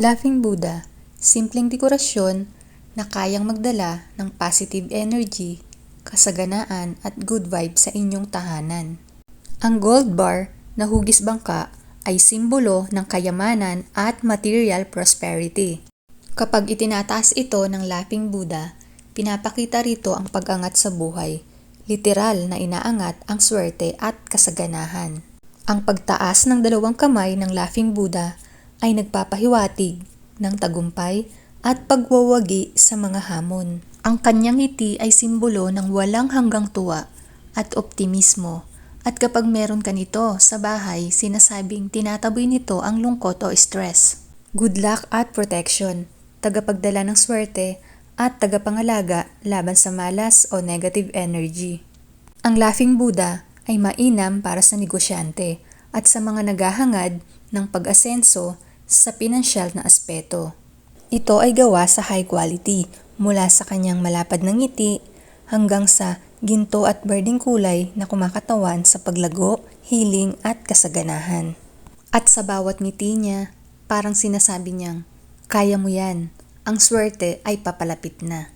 Laughing Buddha, simpleng dekorasyon na kayang magdala ng positive energy, kasaganaan at good vibes sa inyong tahanan. Ang gold bar na hugis bangka ay simbolo ng kayamanan at material prosperity. Kapag itinataas ito ng Laughing Buddha, pinapakita rito ang pag-angat sa buhay. Literal na inaangat ang swerte at kasaganahan. Ang pagtaas ng dalawang kamay ng Laughing Buddha ay nagpapahiwatig ng tagumpay at pagwawagi sa mga hamon. Ang kanyang ngiti ay simbolo ng walang hanggang tuwa at optimismo. At kapag meron ka nito sa bahay, sinasabing tinataboy nito ang lungkot o stress. Good luck at protection, tagapagdala ng swerte at tagapangalaga laban sa malas o negative energy. Ang Laughing Buddha ay mainam para sa negosyante at sa mga naghahangad ng pag-asenso sa pinansyal na aspeto. Ito ay gawa sa high quality, mula sa kanyang malapad na ngiti hanggang sa ginto at berdeng kulay na kumakatawan sa paglago, healing at kasaganahan. At sa bawat ngiti niya, parang sinasabi niyang, kaya mo yan, ang swerte ay papalapit na.